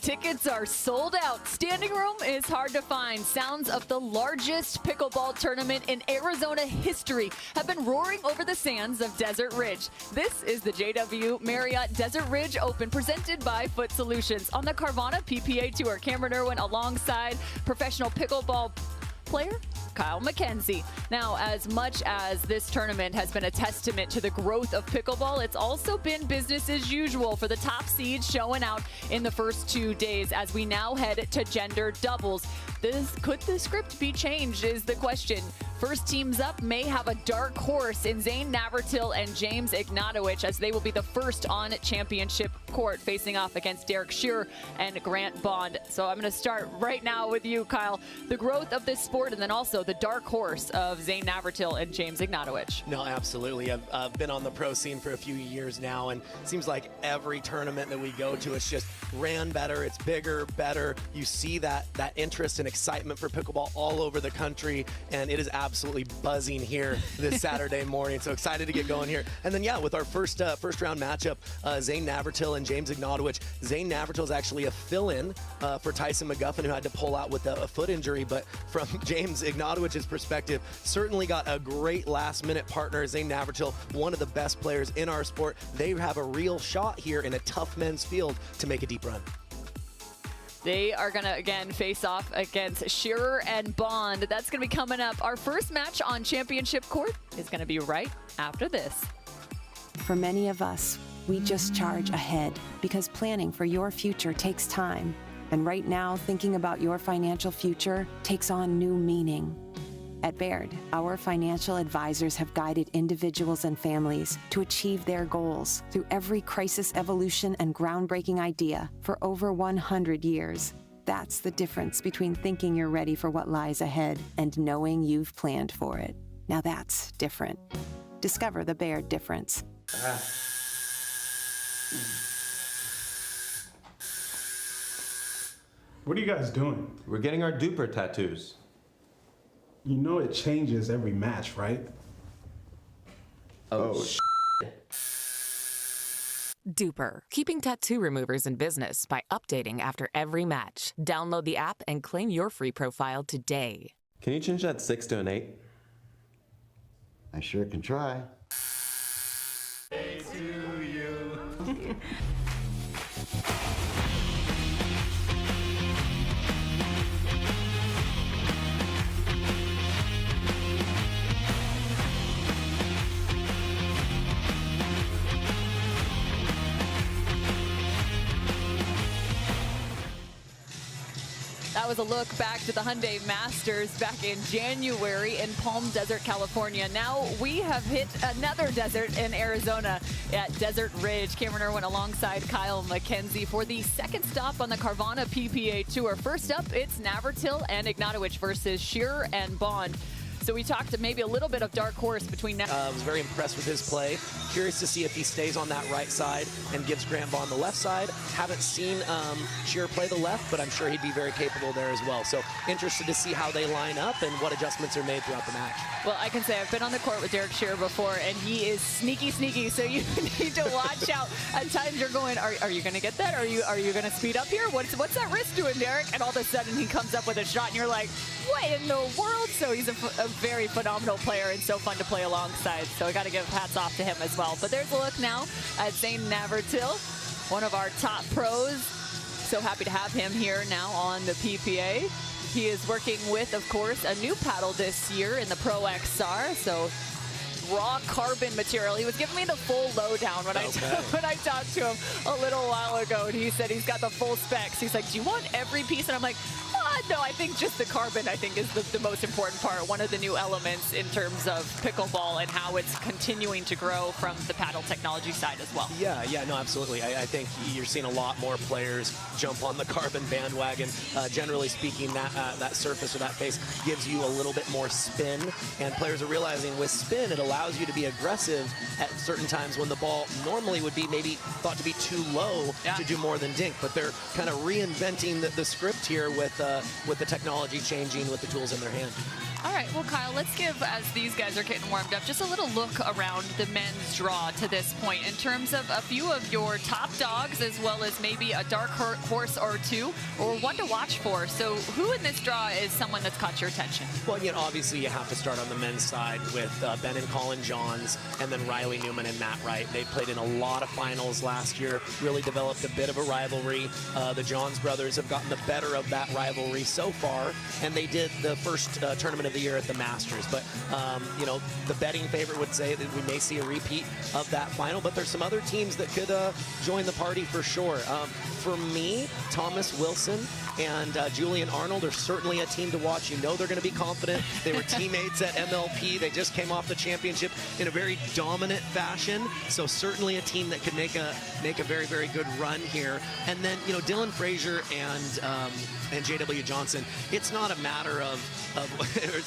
Tickets are sold out. Standing room is hard to find. Sounds of the largest pickleball tournament in Arizona history have been roaring over the sands of Desert Ridge. This is the JW Marriott Desert Ridge Open presented by Foot Solutions on the Carvana PPA Tour. Cameron Irwin alongside professional pickleball player Kyle McKenzie. Now, as much as this tournament has been a testament to the growth of pickleball, it's also been business as usual for the top seeds showing out in the first 2 days as we now head to gender doubles. Could the script be changed is the question. First teams up may have a dark horse in Zane Navratil and James Ignatowicz as they will be the first on championship court facing off against Derek Shearer and Grant Bond. So I'm going to start right now with you, Kyle. The growth of this sport and then also the dark horse of Zane Navratil and James Ignatowicz. No, absolutely. I've been on the pro scene for a few years now, and it seems like every tournament that we go to, it's just ran better, it's bigger, better. You see that interest and excitement for pickleball all over the country, and it is absolutely buzzing here this Saturday morning. So excited to get going here. And then, yeah, with our first round matchup, Zane Navratil and James Ignatowicz. Zane Navratil is actually a fill-in for Tyson McGuffin, who had to pull out with a foot injury. But from James Ignatowicz's perspective, certainly got a great last-minute partner. Zane Navratil, one of the best players in our sport. They have a real shot here in a tough men's field to make a deep run. They are going to, again, face off against Shearer and Bond. That's going to be coming up. Our first match on championship court is going to be right after this. For many of us, we just charge ahead because planning for your future takes time. And right now, thinking about your financial future takes on new meaning. At Baird, our financial advisors have guided individuals and families to achieve their goals through every crisis evolution and groundbreaking idea for over 100 years. That's the difference between thinking you're ready for what lies ahead and knowing you've planned for it. Now that's different. Discover the Baird difference. What are you guys doing? We're getting our duper tattoos. You know it changes every match, right? Oh, Duper, keeping tattoo removers in business by updating after every match. Download the app and claim your free profile today. Can you change that 6 to an 8? I sure can try. Hey to you. That was a look back to the Hyundai Masters back in January in Palm Desert, California. Now we have hit another desert in Arizona at Desert Ridge. Cameron Irwin alongside Kyle McKenzie for the second stop on the Carvana PPA Tour. First up, it's Navratil and Ignatowicz versus Shearer and Bond. So we talked maybe a little bit of dark horse between now. I was very impressed with his play. Curious to see if he stays on that right side and gives Grant Bond the left side. Haven't seen Shearer play the left, but I'm sure he'd be very capable there as well. So interested to see how they line up and what adjustments are made throughout the match. Well, I can say I've been on the court with Derek Shearer before, and he is sneaky, so you need to watch out. At times you're going, are you going to get that? Are you going to speed up here? What's that wrist doing, Derek? And all of a sudden he comes up with a shot, and you're like, what in the world? So he's a very phenomenal player and so fun to play alongside. So I got to give hats off to him as well. But there's a look now at Zane Navratil, one of our top pros. So happy to have him here now on the PPA. He is working with, of course, a new paddle this year in the Pro XR. So raw carbon material. He was giving me the full lowdown when I talked to him a little while ago, and he said he's got the full specs. He's like, do you want every piece? And I'm like, no, I think just the carbon, I think, is the most important part. One of the new elements in terms of pickleball and how it's continuing to grow from the paddle technology side as well. Yeah, no, absolutely. I think you're seeing a lot more players jump on the carbon bandwagon. Generally speaking, that surface or that face gives you a little bit more spin, and players are realizing with spin, it allows you to be aggressive at certain times when the ball normally would be maybe thought to be too low to do more than dink. But they're kind of reinventing the script here with the technology changing, with the tools in their hand. All right, well, Kyle, let's give, as these guys are getting warmed up, just a little look around the men's draw to this point in terms of a few of your top dogs, as well as maybe a dark horse or two, or one to watch for. So who in this draw is someone that's caught your attention? Well, obviously you have to start on the men's side with Ben and Collin Johns, and then Riley Newman and Matt Wright. They played in a lot of finals last year, really developed a bit of a rivalry. The Johns brothers have gotten the better of that rivalry so far, and they did the first tournament of the year at the Masters. But the betting favorite would say that we may see a repeat of that final, but there's some other teams that could join the party for sure. For me, Thomas Wilson and Julian Arnold are certainly a team to watch. They're going to be confident. They were teammates at MLP. They just came off the championship in a very dominant fashion. So certainly a team that could make a very, very good run here. And then, Dylan Frazier and J.W. Johnson, it's not a matter of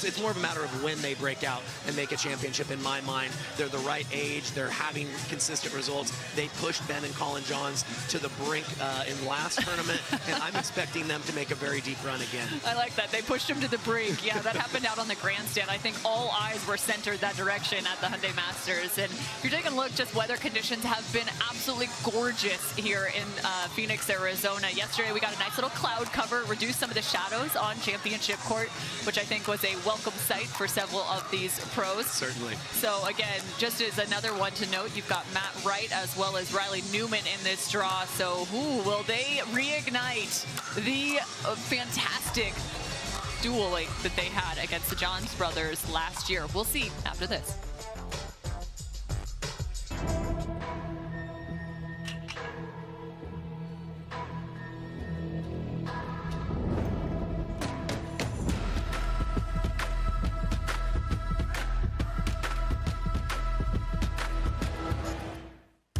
it's more of a matter of when they break out and make a championship in my mind. They're the right age. They're having consistent results. They pushed Ben and Collin Johns to the brink in last tournament, and I'm expecting them to make a very deep run again. I like that. They pushed him to the brink. Yeah, that happened out on the grandstand. I think all eyes were centered that direction at the Hyundai Masters. And if you're taking a look, just weather conditions have been absolutely gorgeous here in Phoenix, Arizona. Yesterday, we got a nice little cloud cover, reduced some of the shadows on Championship Court, which I think was a welcome sight for several of these pros. Certainly. So again, just as another one to note, you've got Matt Wright as well as Riley Newman in this draw. So will they reignite the fantastic dueling that they had against the Johns brothers last year? We'll see after this.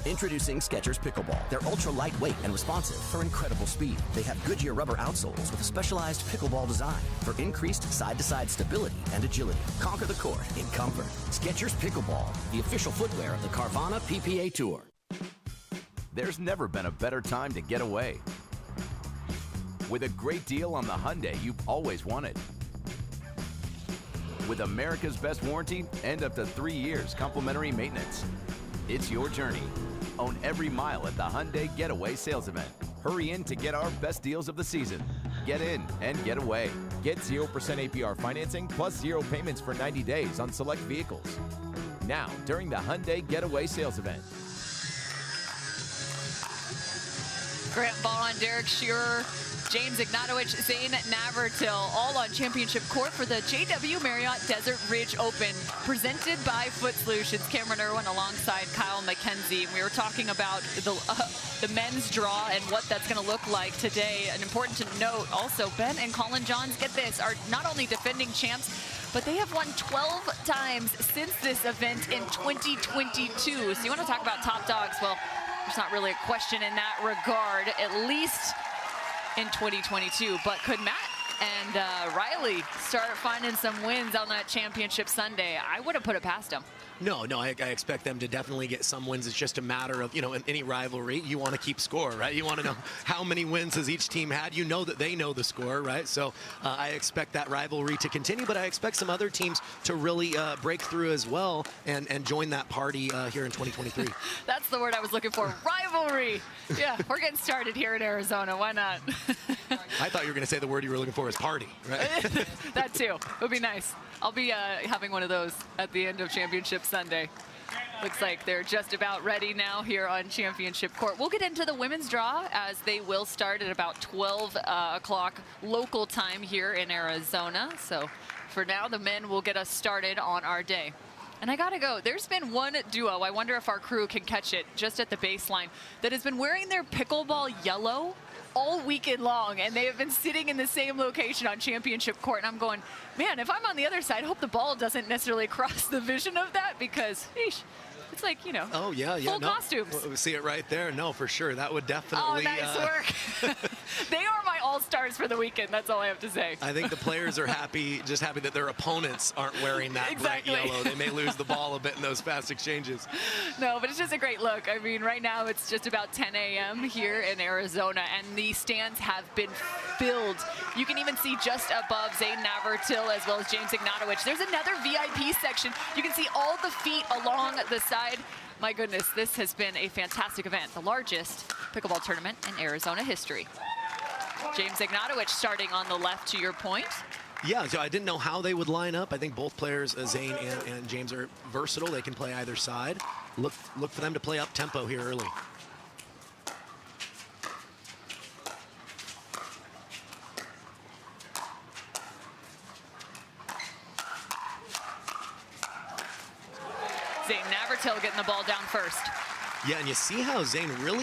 Introducing Skechers Pickleball. They're ultra lightweight and responsive for incredible speed. They have Goodyear rubber outsoles with a specialized pickleball design for increased side-to-side stability and agility. Conquer the court in comfort. Skechers Pickleball, the official footwear of the Carvana PPA Tour. There's never been a better time to get away. With a great deal on the Hyundai you've always wanted. With America's best warranty and up to 3 years complimentary maintenance. It's your journey. Own every mile at the Hyundai Getaway Sales Event. Hurry in to get our best deals of the season. Get in and get away. Get 0% APR financing plus 0 payments for 90 days on select vehicles. Now, during the Hyundai Getaway Sales Event. Grant Vaughn, Derek Shearer, James Ignatowicz, Zane Navratil, all on Championship Court for the JW Marriott Desert Ridge Open, presented by Foot Solutions. Cameron Irwin alongside Kyle McKenzie. We were talking about the men's draw and what that's going to look like today. And important to note also, Ben and Collin Johns, get this, are not only defending champs, but they have won 12 times since this event in 2022. So you want to talk about top dogs? Well, there's not really a question in that regard, at least in 2022. But could Matt and Riley start finding some wins on that championship Sunday? I would have put it past them. No, I expect them to definitely get some wins. It's just a matter of, in any rivalry, you want to keep score, right? You want to know how many wins has each team had. You know that they know the score, right? So I expect that rivalry to continue, but I expect some other teams to really break through as well and join that party here in 2023. That's the word I was looking for, rivalry. Yeah, we're getting started here in Arizona. Why not? I thought you were going to say the word you were looking for is party, right? That too. It would be nice. I'll be having one of those at the end of Championship Sunday. Looks like they're just about ready now here on Championship Court. We'll get into the women's draw as they will start at about 12 o'clock local time here in Arizona. So for now, the men will get us started on our day. And I gotta go, there's been one duo, I wonder if our crew can catch it just at the baseline, that has been wearing their pickleball yellow all weekend long, and they have been sitting in the same location on Championship Court. And I'm going, man, if I'm on the other side, I hope the ball doesn't necessarily cross the vision of that, because, eesh, it's like, oh, yeah, full costumes. We see it right there. No, for sure. That would definitely. Oh, nice work. They are my all-stars for the weekend. That's all I have to say. I think the players are happy that their opponents aren't wearing that bright yellow. They may lose the ball a bit in those fast exchanges. No, but it's just a great look. I mean, right now it's just about 10 a.m. here in Arizona, and the stands have been filled. You can even see just above Zane Navratil as well as James Ignatowicz. There's another VIP section. You can see all the feet along the side. My goodness, this has been a fantastic event, the largest pickleball tournament in Arizona history. James Ignatowicz starting on the left, to your point. Yeah, so I didn't know how they would line up. I think both players, Zane and James, are versatile. They can play either side. Look for them to play up tempo here early. Zane Navratil getting the ball down first. Yeah, and you see how Zane really